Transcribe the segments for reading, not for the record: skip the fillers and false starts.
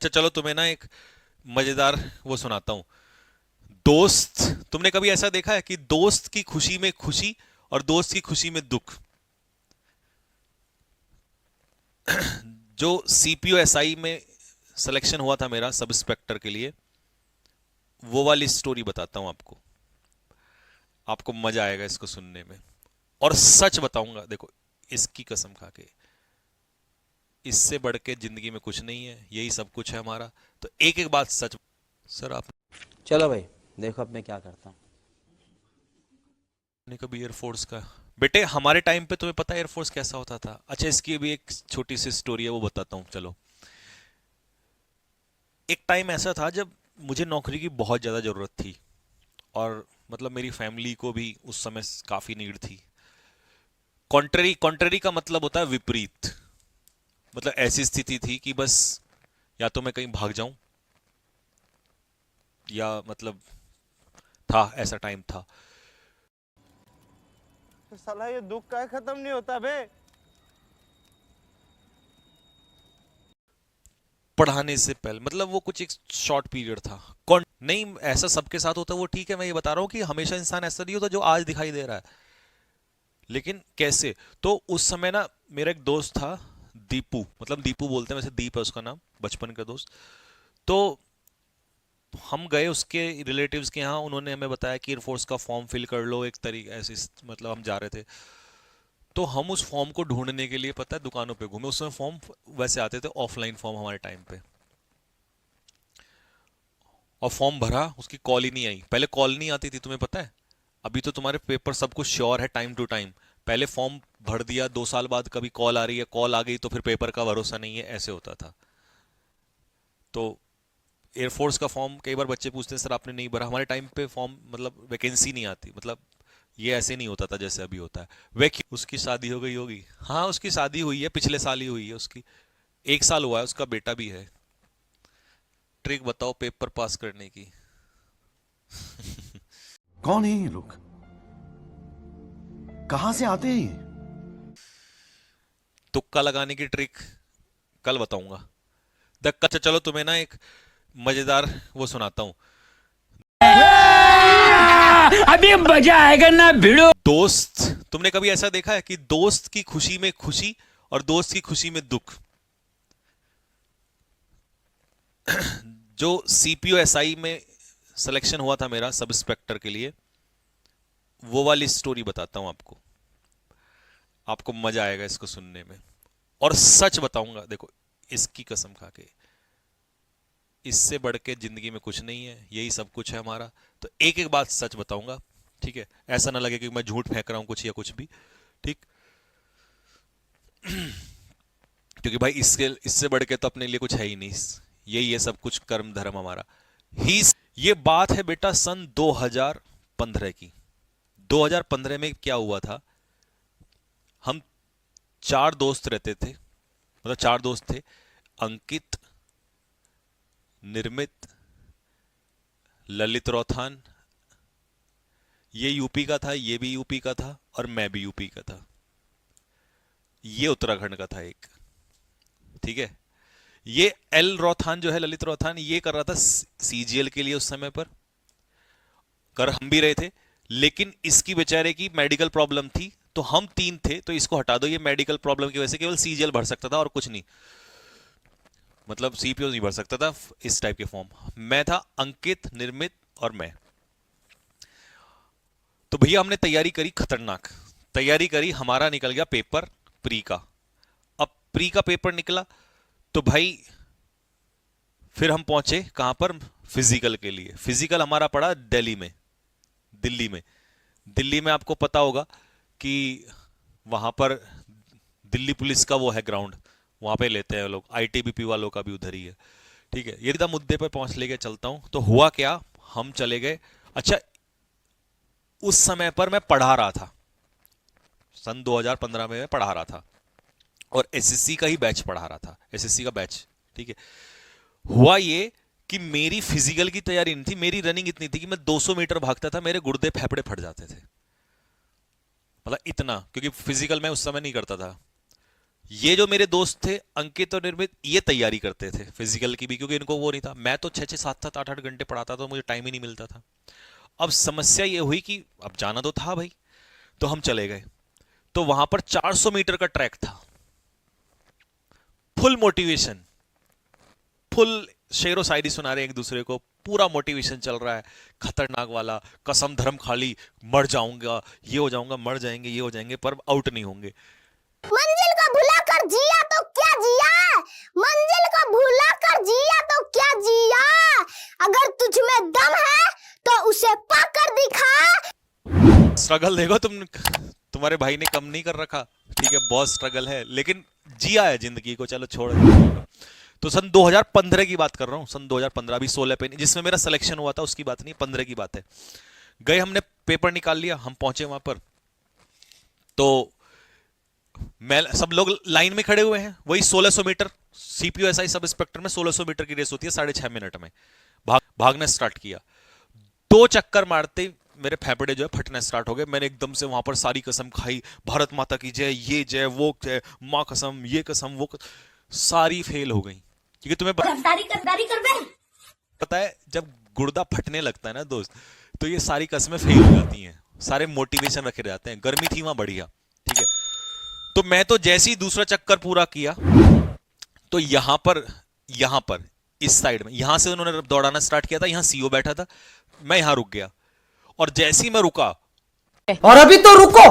अच्छा चलो तुम्हें ना एक मजेदार वो सुनाता हूँ। दोस्त, तुमने कभी ऐसा देखा है कि दोस्त की खुशी में खुशी और दोस्त की खुशी में दुख? जो सीपीओ एसआई में सिलेक्शन हुआ था मेरा सब इंस्पेक्टर के लिए, वो वाली स्टोरी बताता हूं आपको। आपको मजा आएगा इसको सुनने में। और सच बताऊंगा, देखो, इसकी कसम खा के, इससे बढ़ के जिंदगी में कुछ नहीं है, यही सब कुछ है हमारा। तो एक एक बात सच। सर चलो भाई, देखो अब मैं क्या करता हूँ। आपने कभी एयरफोर्स का, बेटे हमारे टाइम पे तुम्हें पता है एयरफोर्स कैसा होता था? अच्छा, इसकी भी एक छोटी सी स्टोरी है, वो बताता हूँ चलो। एक टाइम ऐसा था जब मुझे नौकरी की बहुत ज़्यादा ज़रूरत थी, और मतलब मेरी फैमिली को भी उस समय काफ़ी नीड थी। कॉन्ट्ररी, कॉन्ट्ररी का मतलब होता है विपरीत। मतलब ऐसी स्थिति थी कि बस या तो मैं कहीं भाग जाऊं, या मतलब था, ऐसा टाइम था। साला ये दुख का खत्म नहीं होता बे। पढ़ाने से पहले, मतलब वो कुछ एक शॉर्ट पीरियड था। कौन नहीं, ऐसा सबके साथ होता है वो ठीक है, मैं ये बता रहा हूँ कि हमेशा इंसान ऐसा नहीं होता जो आज दिखाई दे रहा है। लेकिन कैसे? तो उस समय ना मेरा एक दोस्त था, दीपू, मतलब दीपू बोलते हैं, वैसे दीप है उसका नाम, बचपन का दोस्त। तो हम गए उसके रिलेटिव्स के यहाँ, उन्होंने हमें बताया कि एयरफोर्स का फॉर्म फिल कर लो, एक तरीके ऐसे, मतलब हम जा रहे थे। तो हम उस फॉर्म को ढूंढने के लिए, पता है, दुकानों पे घूमे। उस समय फॉर्म वैसे आते थे ऑफलाइन फॉर्म हमारे टाइम पे, और फॉर्म भरा, उसकी कॉल ही नहीं आई। पहले कॉल नहीं आती थी, तुम्हें पता है? अभी तो तुम्हारे पेपर सब कुछ श्योर है टाइम टू टाइम। पहले फॉर्म भर दिया, 2 साल बाद कभी कॉल आ रही है, कॉल आ गई तो फिर पेपर का भरोसा नहीं है, ऐसे होता था। तो एयरफोर्स का फॉर्म कई बार बच्चे पूछते हैं, सर आपने नहीं भरा। हमारे टाइम पे फॉर्म, मतलब वैकेंसी नहीं आती, मतलब ये ऐसे नहीं होता था जैसे अभी होता है। वे उसकी शादी हो गई होगी, हाँ उसकी शादी हुई है, पिछले साल ही हुई है उसकी। 1 साल हुआ है, उसका बेटा भी है। ट्रिक बताओ पेपर पास करने की। कौन है ये लोग? कहां से आते हैं ये? तुक्का लगाने की ट्रिक कल बताऊंगा। अच्छा चलो तुम्हें ना एक मजेदार वो सुनाता हूँ। अभी मजा आएगा ना भिड़ो। दोस्त, तुमने कभी ऐसा देखा है कि दोस्त की खुशी में खुशी और दोस्त की खुशी में दुख? जो सीपीओ एसआई में सिलेक्शन हुआ था मेरा सब इंस्पेक्टर के लिए, वो वाली स्टोरी बताता हूं आपको। आपको मजा आएगा इसको सुनने में। और सच बताऊंगा, देखो, इसकी कसम खा के, इससे बढ़ के जिंदगी में कुछ नहीं है, यही सब कुछ है हमारा। तो एक एक बात सच बताऊंगा, ठीक है? ऐसा ना लगे कि मैं झूठ फेंक रहा हूं कुछ या कुछ भी, ठीक? क्योंकि भाई इसके इससे बढ़ के तो अपने लिए कुछ है ही नहीं। यही है सब कुछ, कर्म धर्म हमारा ही। ये बात है बेटा सन 2015 की। 2015 में क्या हुआ था, हम 4 दोस्त रहते थे, मतलब 4 दोस्त थे। अंकित, निर्मित, ललित रौथान, ये यूपी का था, ये भी यूपी का था, और मैं भी यूपी का था। ये उत्तराखंड का था एक, ठीक है? ये एल रौथान जो है, ललित रौथान, ये कर रहा था सीजीएल के लिए उस समय पर। कर हम भी रहे थे, लेकिन इसकी बेचारे की मेडिकल प्रॉब्लम थी, तो हम 3 थे, तो इसको हटा दो। ये मेडिकल प्रॉब्लम की वजह से केवल सीजीएल भर सकता था और कुछ नहीं, मतलब सीपीओ नहीं भर सकता था इस टाइप के फॉर्म। मैं था, अंकित, निर्मित और मैं। तो भैया हमने तैयारी करी, खतरनाक तैयारी करी। हमारा निकल गया पेपर प्री का। अब प्री का पेपर निकला तो भाई फिर हम पहुंचे कहां पर, फिजिकल के लिए। फिजिकल हमारा पड़ा दिल्ली में। दिल्ली में, दिल्ली में आपको पता होगा कि वहां पर दिल्ली पुलिस का वो है ग्राउंड, वहां पे लेते हैं लोग। आईटीबीपी वालों का भी उधर ही है, ठीक है? ये एकदम मुद्दे पे पहुंच लेके चलता हूं। तो हुआ क्या, हम चले गए। अच्छा, उस समय पर मैं पढ़ा रहा था, सन 2015 में मैं पढ़ा रहा था, और एसएससी का ही बैच पढ़ा रहा था, एसएससी का बैच, ठीक है? हुआ ये कि मेरी फिजिकल की तैयारी नहीं थी, मेरी रनिंग इतनी थी कि मैं 200 मीटर भागता था, मेरे गुर्दे फेफड़े फट जाते थे, मतलब इतना, क्योंकि फिजिकल मैं उस समय नहीं करता था। ये जो मेरे दोस्त थे अंकित और निर्मित, ये तैयारी करते थे फिजिकल की भी, क्योंकि इनको वो नहीं था। मैं तो 6-6 7-7 8-8 घंटे पढ़ाता था, मुझे टाइम ही नहीं मिलता था। अब समस्या ये हुई कि अब जाना तो था भाई, तो हम चले गए। तो वहां पर 400 मीटर का ट्रैक था, फुल मोटिवेशन, फुल शेरो शायरी सुना रहे हैं एक दूसरे को, पूरा मोटिवेशन चल रहा है, खतरनाक वाला, कसम धर्म खाली, मर जाऊंगा, ये हो जाऊंगा, मर जाएंगे, ये हो जाएंगे, पर आउट नहीं होंगे। मंजिल को भुला कर जिया तो क्या जिया, मंजिल को भुला कर जिया तो क्या जिया, अगर तुझ में दम है तो उसे पाकर दिखा। स्ट्रगल देखो तुम्हारे भाई ने कम नहीं कर रखा, ठीक है, बहुत स्ट्रगल है, लेकिन जिया है जिंदगी को, चलो छोड़। तो सन 2015 की बात कर रहा हूँ, सन 2015, अभी 16 पे, जिसमें मेरा सिलेक्शन हुआ था उसकी बात नहीं, 15 की बात है। गए, हमने पेपर निकाल लिया, हम पहुंचे वहां पर, तो मैं, सब लोग लाइन में खड़े हुए हैं, वही 1600 मीटर सीपीयूएसआई सब इंस्पेक्टर में 1600 मीटर की रेस होती है 6.5 मिनट में। भागना स्टार्ट किया, 2 चक्कर मारते ही मेरे फेफड़े जो है फटना स्टार्ट हो गए। मैंने एकदम से वहां पर सारी कसम खाई, भारत माता की जय, ये जय, वो जय, माँ कसम, ये कसम, वो कसम, सारी फेल हो गई। क्योंकि तुम्हें पता है जब गुर्दा फटने लगता है ना दोस्त, तो ये सारी कस्में फेल हो जाती हैं, सारे मोटिवेशन रखे जाते हैं। गर्मी थी वहां बढ़िया, ठीक है। तो मैं तो जैसे ही दूसरा चक्कर पूरा किया, तो यहां पर इस साइड में, यहां से उन्होंने दौड़ाना स्टार्ट किया था, यहां सीओ बैठा था, मैं यहां रुक गया, और जैसे ही मैं रुका, और अभी तो रुको,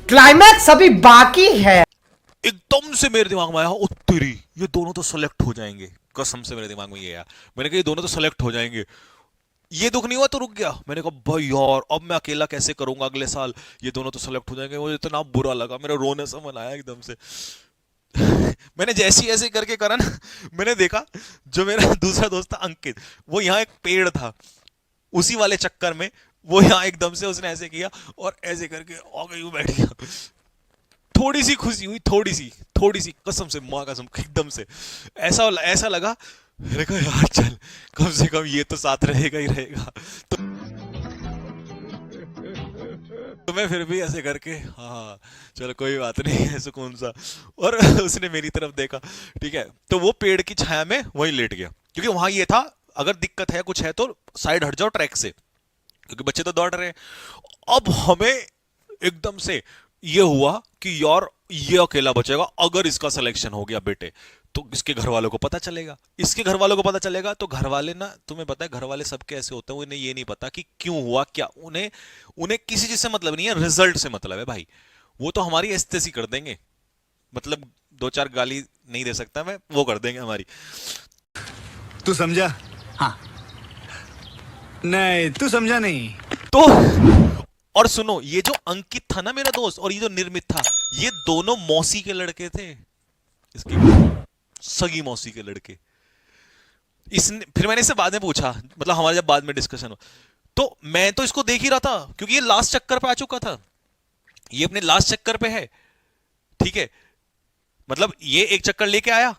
क्लाइमैक्स अभी बाकी है। एकदम से मेरे दिमाग में आया, ओ तेरी, ये दोनों तो सेलेक्ट हो जाएंगे, कसम से मेरे दिमाग में ये आया। मैंने कहा ये दोनों तो सेलेक्ट हो जाएंगे, ये दुख नहीं हुआ तो रुक गया। मैंने कहा भाई यार, अब मैं अकेला कैसे करूंगा अगले साल, ये दोनों तो सेलेक्ट हो जाएंगे। मुझे इतना बुरा लगा, मेरा रोने से मन आया एकदम से। मैंने जैसी ऐसे करके करा ना, मैंने देखा जो मेरा दूसरा दोस्त था अंकित, वो यहाँ एक पेड़ था, उसी वाले चक्कर में वो यहाँ एकदम से उसने ऐसे किया और ऐसे करके आगे यूं बैठ गया। थोड़ी सी खुशी हुई, थोड़ी सी कसम से, माँ कसम, एकदम से ऐसा लगा। मैंने कहा यार चल, कम से कम ये तो साथ रहेगा ही रहेगा। तो मैं फिर भी ऐसे करके, हाँ चलो कोई बात नहीं है, सुकून सा। और उसने मेरी तरफ देखा, ठीक है, तो वो पेड़ की छाया में वहीं लेट गया, क्योंकि वहां ये था अगर दिक्कत है कुछ है तो साइड हट जाओ ट्रैक से, क्योंकि बच्चे तो दौड़ रहे हैं। अब हमें एकदम से ये हुआ कि यार ये अकेला बचेगा, अगर इसका सिलेक्शन हो गया बेटे तो इसके घर वालों को पता चलेगा, इसके घर वालों को पता चलेगा, तो घर वाले ना, तुम्हें पता है घर वाले सबके ऐसे होते हैं, उन्हें ये नहीं पता कि क्यों हुआ क्या, उन्हें किसी चीज से मतलब नहीं है, रिजल्ट से मतलब है भाई। वो तो हमारी एस्तेसी कर देंगे, मतलब 2-4 गाली नहीं दे सकता मैं, वो कर देंगे हमारी। तू समझा? हाँ। नहीं, तू समझा नहीं। तो और सुनो, ये जो अंकित था ना मेरा दोस्त, और ये जो निर्मित था, ये दोनों मौसी के लड़के थे, इसकी सगी मौसी के लड़के। इसने फिर मैंने इससे बाद में पूछा, मतलब हमारे जब बाद में डिस्कशन हो, तो मैं तो इसको देख ही रहा था, क्योंकि ये लास्ट चक्कर पे आ चुका था, ये अपने लास्ट चक्कर पे है, ठीक है, मतलब ये एक चक्कर लेके आया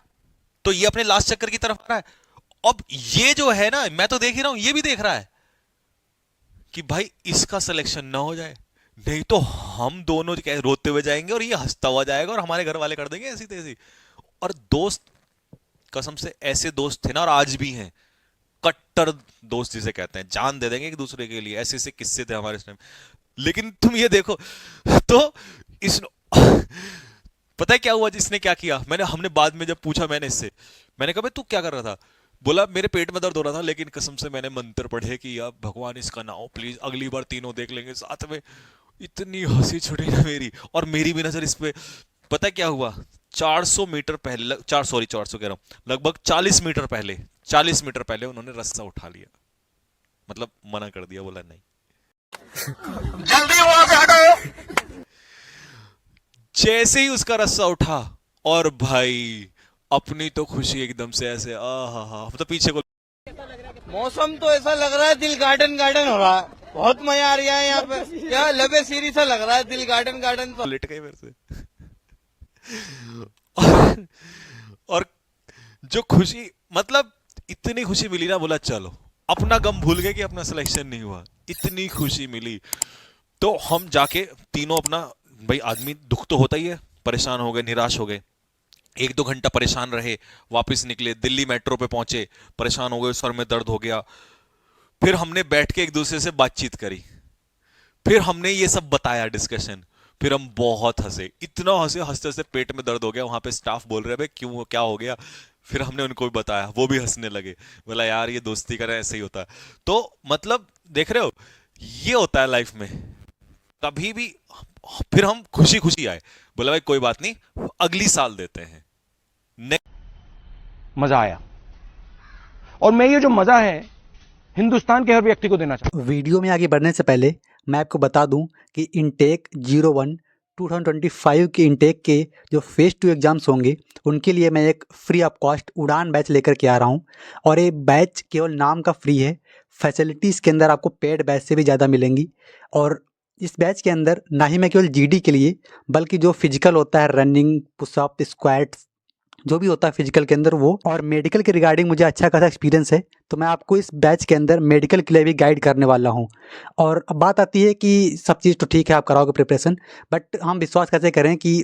तो ये अपने लास्ट चक्कर की तरफ आ रहा है। अब ये जो है ना, मैं तो देख ही रहा हूं, ये भी देख रहा है कि भाई इसका सिलेक्शन ना हो जाए, नहीं तो हम दोनों रोते हुए जाएंगे और ये हंसता हुआ जाएगा और हमारे घर वाले कर देंगे ऐसी तैसी। और दोस्त, कसम से ऐसे दोस्त थे ना, और आज भी हैं, कट्टर दोस्त जिसे कहते हैं, जान दे देंगे एक दूसरे के लिए, ऐसे ऐसे किस्से थे हमारे टाइम। लेकिन तुम ये देखो, तो इस पता है क्या हुआ, जिसने क्या किया, हमने बाद में जब पूछा, मैंने इससे, मैंने कहा भाई तू क्या कर रहा था, बोला मेरे पेट में दर्द हो रहा था, लेकिन कसम से मैंने मंत्र पढ़े कि यार भगवान इसका ना हो प्लीज, अगली बार तीनों देख लेंगे साथ में। इतनी हंसी छुड़ी ना मेरी, और मेरी भी नजर इस पे। पता है क्या हुआ, 400 मीटर पहले, 400 कह रहा हूं, लगभग 40 मीटर पहले उन्होंने रस्सा उठा लिया, मतलब मना कर दिया, बोला नहीं जल्दी वहां से हटो। जैसे ही उसका रस्सा उठा, और भाई अपनी तो खुशी एकदम से ऐसे, आहा, तो पीछे को मौसम तो ऐसा लग रहा है दिल गार्डन गार्डन हो रहा है, बहुत मजा आ रहा है यहाँ पे, क्या लबे सीरी सा लग रहा है, दिल गार्डन गार्डन। तो लेट गए मेरे से। और जो खुशी, मतलब इतनी खुशी मिली ना, बोला चलो, अपना गम भूल गए कि अपना सिलेक्शन नहीं हुआ, इतनी खुशी मिली। तो हम जाके तीनों अपना, भाई आदमी दुख तो होता ही है, परेशान हो गए, निराश हो गए, 1-2 घंटा परेशान रहे, वापस निकले, दिल्ली मेट्रो पे पहुंचे, परेशान हो गए, सर में दर्द हो गया। फिर हमने बैठ के एक दूसरे से बातचीत करी, फिर हमने ये सब बताया, डिस्कशन। फिर हम बहुत हंसे, इतना हंसे, हंसते हंसते पेट में दर्द हो गया। वहां पे स्टाफ बोल रहे भाई क्यों, क्या हो गया? फिर हमने उनको भी बताया, वो भी हंसने लगे, बोला यार ये दोस्ती करें ऐसे ही होता है। तो मतलब देख रहे हो, ये होता है लाइफ में। कभी भी फिर हम खुशी खुशी आए, बोला भाई कोई बात नहीं, अगली साल देते हैं। मजा आया, और मैं ये जो मजा है हिंदुस्तान के हर व्यक्ति को देना चाहता हूं। वीडियो में आगे बढ़ने से पहले मैं आपको बता दूं कि इनटेक 01 2025 के इनटेक के जो फेज़ 2 एग्ज़ाम्स होंगे उनके लिए मैं एक फ्री ऑफ कॉस्ट उड़ान बैच लेकर के आ रहा हूं। और ये बैच केवल नाम का फ्री है, फैसिलिटीज़ के अंदर आपको पेड बैच से भी ज़्यादा मिलेंगी। और इस बैच के अंदर ना ही मैं केवल जीडी के लिए, बल्कि जो फिजिकल होता है, रनिंग, पुशअप, स्क्वाट्स, जो भी होता है फिजिकल के अंदर वो, और मेडिकल के रिगार्डिंग मुझे अच्छा खासा एक्सपीरियंस है, तो मैं आपको इस बैच के अंदर मेडिकल के लिए भी गाइड करने वाला हूं। और अब बात आती है कि सब चीज़ तो ठीक है, आप कराओगे प्रिपरेशन, बट हम विश्वास कैसे करें कि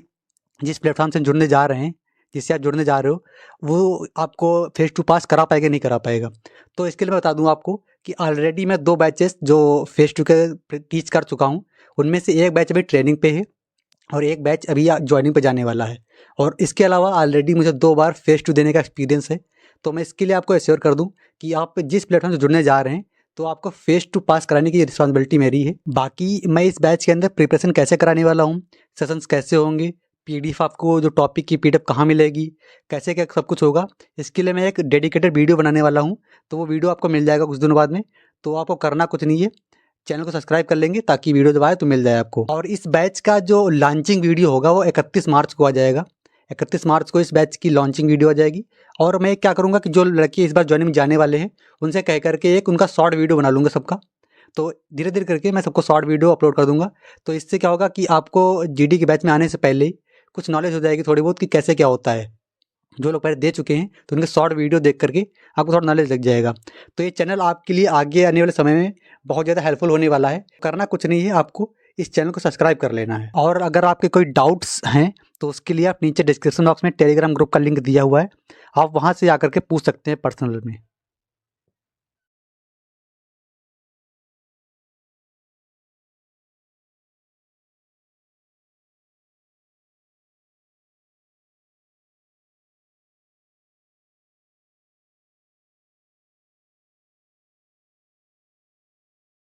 जिस प्लेटफॉर्म से जुड़ने जा रहे हैं, जिससे आप जुड़ने जा रहे हो, वो आपको फेज़ 2 पास करा पाएगा नहीं करा पाएगा। तो इसके लिए मैं बता दूँ आपको कि ऑलरेडी मैं 2 बैचेस जो फेज़ 2 के टीच कर चुका हूँ, उनमें से एक बैच अभी ट्रेनिंग पे है और एक बैच अभी ज्वाइनिंग पे जाने वाला है। और इसके अलावा ऑलरेडी मुझे 2 बार फेज़ 2 देने का एक्सपीरियंस है। तो मैं इसके लिए आपको एश्योर कर दूं कि आप जिस प्लेटफॉर्म से जुड़ने जा रहे हैं, तो आपको फेज़ 2 पास कराने की रिस्पॉन्सिबिलिटी मेरी है। बाकी मैं इस बैच के अंदर प्रिपरेशन कैसे कराने वाला हूँ, सेशंस कैसे होंगे, पीडीएफ आपको जो टॉपिक की पीडीएफ कहाँ मिलेगी, कैसे क्या सब कुछ होगा, इसके लिए मैं एक डेडिकेटेड वीडियो बनाने वाला हूँ। तो वो वीडियो आपको मिल जाएगा कुछ दिनों बाद में। तो आपको करना कुछ नहीं है, चैनल को सब्सक्राइब कर लेंगे ताकि वीडियो जब आए तो मिल जाए आपको। और इस बैच का जो लॉन्चिंग वीडियो होगा वो 31 मार्च को आ जाएगा। 31 मार्च को इस बैच की लॉन्चिंग वीडियो आ जाएगी। और मैं क्या करूँगा कि जो लड़के इस बार ज्वाइनिंग में जाने वाले हैं, उनसे कह करके एक उनका शॉर्ट वीडियो बना लूँगा सबका। तो धीरे धीरे करके मैं सबको शॉर्ट वीडियो अपलोड कर दूँगा। तो इससे क्या होगा कि आपको जीडी के बैच में आने से पहले ही कुछ नॉलेज हो जाएगी थोड़ी बहुत कि कैसे क्या होता है। जो लोग पहले दे चुके हैं तो उनके शॉर्ट वीडियो देख करके आपको थोड़ा नॉलेज लग जाएगा। तो ये चैनल आपके लिए आगे आने वाले समय में बहुत ज़्यादा हेल्पफुल होने वाला है। करना कुछ नहीं है, आपको इस चैनल को सब्सक्राइब कर लेना है। और अगर आपके कोई डाउट्स हैं तो उसके लिए आप नीचे डिस्क्रिप्शन बॉक्स में टेलीग्राम ग्रुप का लिंक दिया हुआ है, आप वहाँ से आकर के पूछ सकते हैं पर्सनल में।